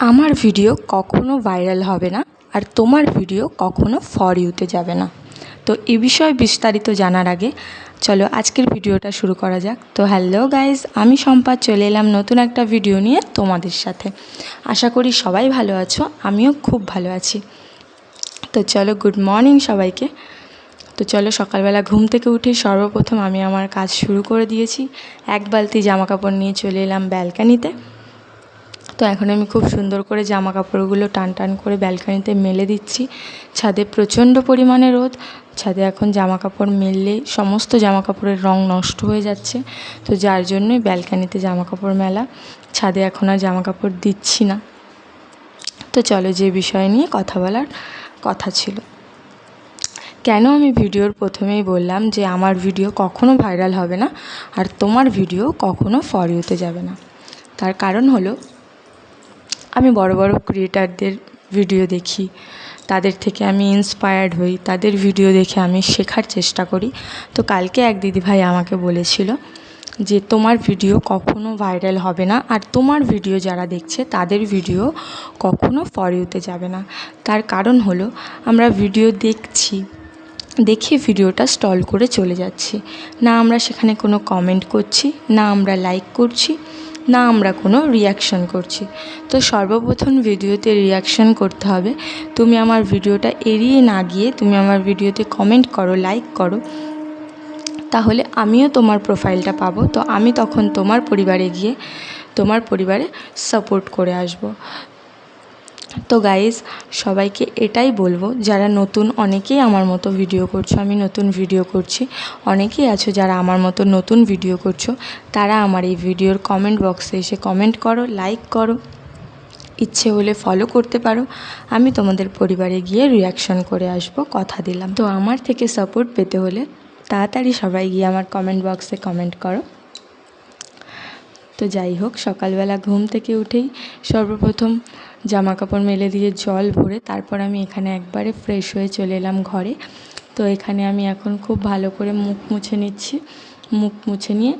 আমার ভিডিও কখনো ভাইরাল হবে না আর তোমার ভিডিও কখনো ফর ইউতে যাবে না। তো এ বিষয়ে বিস্তারিত জানার আগে চলো আজকের ভিডিওটা শুরু করা যাক। তো হ্যালো গাইজ, আমি সম্পাদ চলে এলাম নতুন একটা ভিডিও নিয়ে তোমাদের সাথে। আশা করি সবাই ভালো আছো, আমিও খুব ভালো আছি। তো চলো গুড মর্নিং সবাইকে। তো চলো সকালবেলা ঘুম থেকে উঠে সর্বপ্রথম আমি আমার কাজ শুরু করে দিয়েছি। এক বালতি জামা কাপড় নিয়ে চলে এলাম ব্যালকানিতে। তো এখন আমি খুব সুন্দর করে জামা কাপড়গুলো টান টান করে ব্যালকানিতে মেলে দিচ্ছি। ছাদে প্রচণ্ড পরিমাণে রোদ, ছাদে এখন জামা কাপড় মেললেই সমস্ত জামা কাপড়ের রং নষ্ট হয়ে যাচ্ছে। তো যার জন্যই ব্যালকানিতে জামা কাপড় মেলা, ছাদে এখন আর জামা কাপড় দিচ্ছি না। তো চলো যে বিষয় নিয়ে কথা বলার কথা ছিল, কেন আমি ভিডিওর প্রথমেই বললাম যে আমার ভিডিও কখনো ভাইরাল হবে না আর তোমার ভিডিও কখনো ফর ইউতে যাবে না, তার কারণ হলো আমি বড় বড় ক্রিয়েটারদের ভিডিও দেখি, তাদের থেকে আমি ইন্সপায়ার্ড হই, তাদের ভিডিও দেখে আমি শেখার চেষ্টা করি। তো কালকে এক দিদিভাই আমাকে বলেছিল যে তোমার ভিডিও কখনো ভাইরাল হবে না আর তোমার ভিডিও যারা দেখছে তাদের ভিডিও কখনো ফর ইউতে যাবে না। তার কারণ হলো আমরা ভিডিও দেখছি, দেখে ভিডিওটা স্টল করে চলে যাচ্ছি, না আমরা সেখানে কোনো কমেন্ট করছি, না আমরা লাইক করছি, না আমরা কোনো রিয়াকশন করছি। তো সর্বপ্রথম ভিডিওতে রিয়াকশন করতে হবে। তুমি আমার ভিডিওটা এড়িয়ে না গিয়ে তুমি আমার ভিডিওতে কমেন্ট করো, লাইক করো, তাহলে আমিও তোমার প্রোফাইলটা পাবো। তো আমি তখন তোমার পরিবারে গিয়ে তোমার পরিবারে সাপোর্ট করে আসবো। তো গাইজ, সবাইকে এটাই বলবো, যারা নতুন, অনেকেই আমার মতো ভিডিও করছো, আমি নতুন ভিডিও করছি, অনেকেই আছো যারা আমার মতো নতুন ভিডিও করছো, তারা আমার এই ভিডিওর কমেন্ট বক্সে এসে কমেন্ট করো, লাইক করো, ইচ্ছে হলে ফলো করতে পারো। আমি তোমাদের পরিবারে গিয়ে রিয়াকশন করে আসবো, কথা দিলাম। তো আমার থেকে সাপোর্ট পেতে হলে তাড়াতাড়ি সবাই গিয়ে আমার কমেন্ট বক্সে কমেন্ট করো। তো যাই হোক, সকালবেলা ঘুম থেকে উঠেই সর্বপ্রথম জামা কাপড় মেলে দিয়ে জল ভরে তারপর আমি এখানে একবারে ফ্রেশ হয়ে চলে এলাম ঘরে। তো এখানে আমি এখন খুব ভালো করে মুখ মুছে নিচ্ছি। মুখ মুছে নিয়ে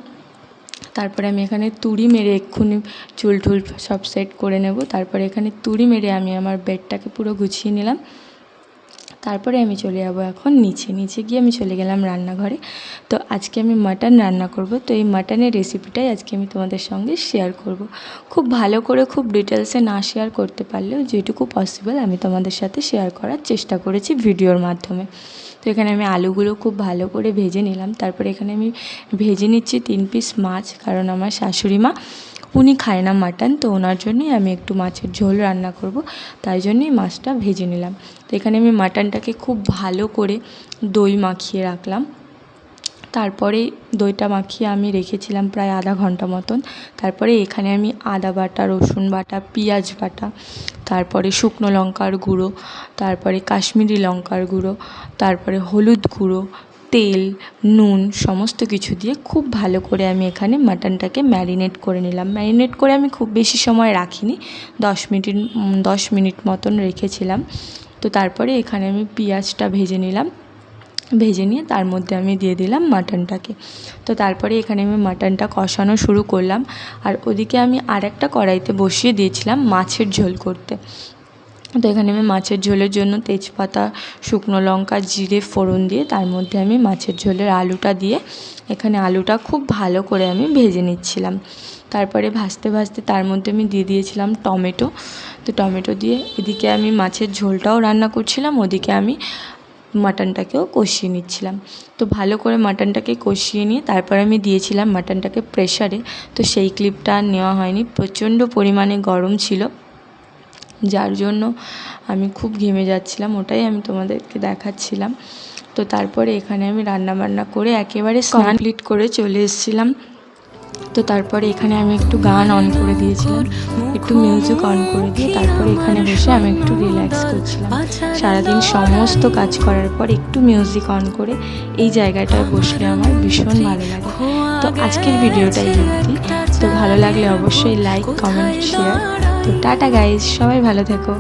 তারপরে আমি এখানে তুড়ি মেরে এক্ষুনি চুল টুল সব সেট করে নেব। তারপরে এখানে তুড়ি মেরে আমি আমার বেডটাকে পুরো গুছিয়ে নিলাম। তারপরে আমি চলে যাবো এখন নিচে গিয়ে আমি চলে গেলাম রান্নাঘরে। তো আজকে আমি মাটন রান্না করব। তো এই মাটনের রেসিপিটাই আজকে আমি তোমাদের সঙ্গে শেয়ার করব। খুব ভালো করে, খুব ডিটেলসে না শেয়ার করতে পারলেও যেটুকু পসিবল আমি তোমাদের সাথে শেয়ার করার চেষ্টা করেছি ভিডিওর মাধ্যমে। তো এখানে আমি আলুগুলো খুব ভালো করে ভেজে নিলাম। তারপরে এখানে আমি ভেজে নিচ্ছি 3 পিস মাছ, কারণ আমার শাশুড়ি মা উনি খায় না মাটন, তো ওনার জন্যই আমি একটু মাছের ঝোল রান্না করব, তাই জন্যই মাছটা ভেজে নিলাম। তো এখানে আমি মাটনটাকে খুব ভালো করে দই মাখিয়ে রাখলাম। তারপরে দইটা মাখিয়ে আমি রেখেছিলাম প্রায় আধা ঘন্টা মতন। তারপরে এখানে আমি আদা বাটা, রসুন বাটা, পেঁয়াজ বাটা, তারপরে শুকনো লঙ্কার গুঁড়ো, তারপরে কাশ্মীরি লঙ্কার গুঁড়ো, তারপরে হলুদ গুঁড়ো, তেল, নুন সমস্ত কিছু দিয়ে খুব ভালো করে আমি এখানে মাটনটাকে ম্যারিনেট করে নিলাম। ম্যারিনেট করে আমি খুব বেশি সময় রাখিনি, 10 মিনিট মতন রেখেছিলাম। তো তারপরে এখানে আমি পেঁয়াজটা ভেজে নিলাম, ভেজে নিয়ে তার মধ্যে আমি দিয়ে দিলাম মাটনটাকে। তো তারপরে এখানে আমি মাটনটা কষানো শুরু করলাম, আর ওদিকে আমি আরেকটা কড়াইতে বসিয়ে দিয়েছিলাম মাছের ঝোল করতে। তো এখানে আমি মাছের ঝোলের জন্য তেজপাতা, শুকনো লঙ্কা, জিরে ফোড়ন দিয়ে তার মধ্যে আমি মাছের ঝোলের আলুটা দিয়ে এখানে আলুটা খুব ভালো করে আমি ভেজে নিচ্ছিলাম। তারপরে ভাজতে ভাজতে তার মধ্যে আমি দিয়ে দিয়েছিলাম টমেটো। তো টমেটো দিয়ে এদিকে আমি মাছের ঝোলটাও রান্না করছিলাম, ওদিকে আমি মাটনটাকেও কষিয়ে নিচ্ছিলাম। তো ভালো করে মাটনটাকে কষিয়ে নিয়ে তারপরে আমি দিয়েছিলাম মাটনটাকে প্রেশারে। তো সেই ক্লিপটা আর নেওয়া হয়নি, প্রচণ্ড পরিমাণে গরম ছিল, যার জন্য আমি খুব ঘেমে যাচ্ছিলাম, ওটাই আমি তোমাদেরকে দেখাচ্ছিলাম। তো তারপরে এখানে আমি রান্নাবান্না করে একেবারে কমপ্লিট করে চলে এসেছিলাম। তো তারপরে এখানে আমি একটু গান অন করে দিয়েছিলাম, একটু মিউজিক অন করে দিয়ে তারপরে এখানে বসে আমি একটু রিল্যাক্স করছিলাম। সারাদিন সমস্ত কাজ করার পর একটু মিউজিক অন করে এই জায়গাটায় বসলে আমার ভীষণ ভালো লাগে। তো আজকের ভিডিওটাই অবধি। তো ভালো লাগলে অবশ্যই লাইক, কমেন্ট, শেয়ার। তো টাটা গাইজ, সবাই ভালো থেকো।